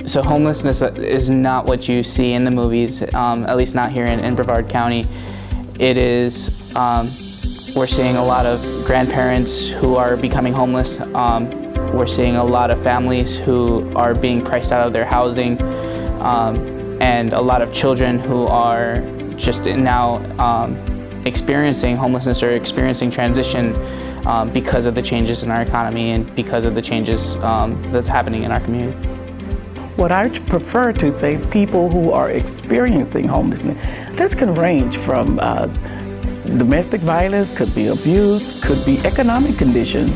So homelessness is not what you see in the movies, at least not here in Brevard County. It is, we're seeing a lot of grandparents who are becoming homeless. We're seeing a lot of families who are being priced out of their housing, and a lot of children who are just now experiencing homelessness or experiencing transition because of the changes in our economy and because of the changes that's happening in our community. What I prefer to say, people who are experiencing homelessness, this can range from domestic violence, could be abuse, could be economic condition.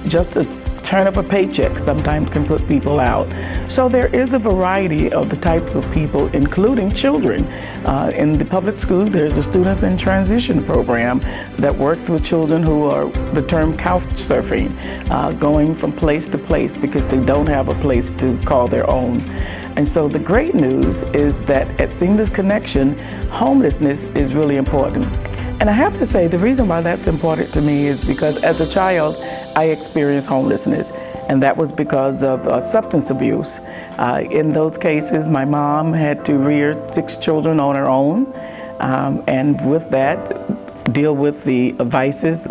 Just a turn of a paycheck sometimes can put people out. So there is a variety of the types of people, including children. In the public schools, there's a Students in Transition program that works with children who are, the term couch surfing, going from place to place because they don't have a place to call their own. And so the great news is that at Seamless Connection, homelessness is really important. And I have to say, the reason why that's important to me is because as a child, I experienced homelessness, and that was because of substance abuse. In those cases, my mom had to rear 6 children on her own, and with that, deal with the vices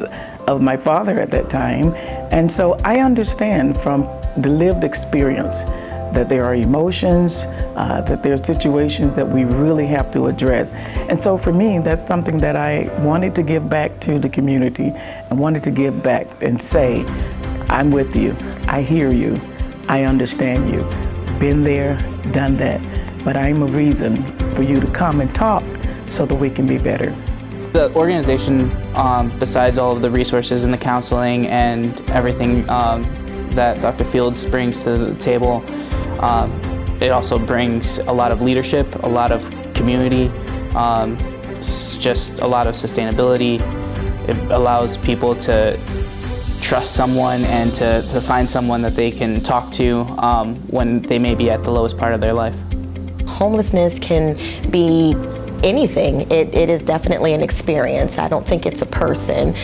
of my father at that time. And so I understand from the lived experience that there are emotions, that there are situations that we really have to address. And so for me, that's something that I wanted to give back to the community and wanted to give back and say, I'm with you, I hear you, I understand you. Been there, done that, but I'm a reason for you to come and talk so that we can be better. The organization, besides all of the resources and the counseling and everything that Dr. Fields brings to the table, it also brings a lot of leadership, a lot of community, just a lot of sustainability. It allows people to trust someone and to find someone that they can talk to when they may be at the lowest part of their life. Homelessness can be anything. It is definitely an experience. I don't think it's a person.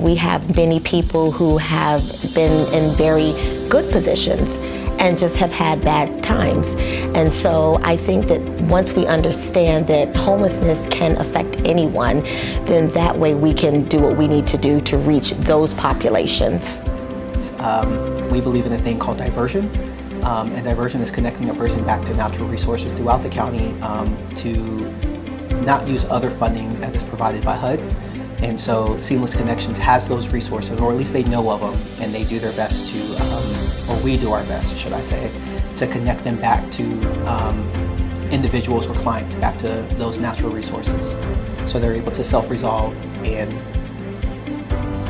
We have many people who have been in very good positions and just have had bad times. And so I think that once we understand that homelessness can affect anyone, then that way we can do what we need to do to reach those populations. We believe in a thing called diversion. And diversion is connecting a person back to natural resources throughout the county to not use other funding that is provided by HUD. And so Seamless Connections has those resources, or at least they know of them, and they do their best to, or we do our best, should I say, to connect them back to individuals or clients, back to those natural resources. So they're able to self-resolve and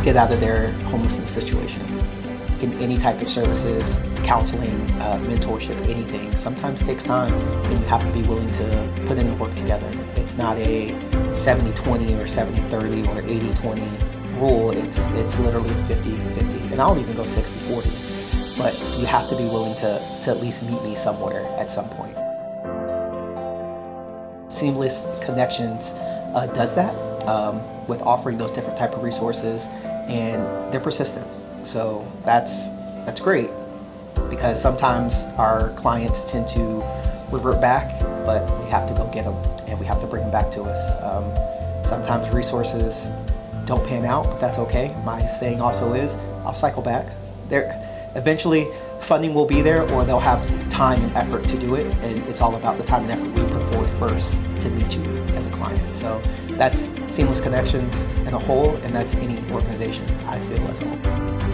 get out of their homelessness situation. In any type of services, counseling, mentorship, anything. Sometimes it takes time, and you have to be willing to put in the work together. It's not a 70-20 or 70-30 or 80-20 rule. It's literally 50-50, and I'll even go 60-40. But you have to be willing to at least meet me somewhere at some point. Seamless Connections does that with offering those different type of resources, and they're persistent. So that's great, because sometimes our clients tend to revert back, but we have to go get them and we have to bring them back to us. Sometimes resources don't pan out, but that's okay. My saying also is, I'll cycle back. Eventually funding will be there, or they'll have time and effort to do it, and it's all about the time and effort we put forth first to meet you as a client. So that's Seamless Connections in a whole, and that's any organization, I feel, as a whole.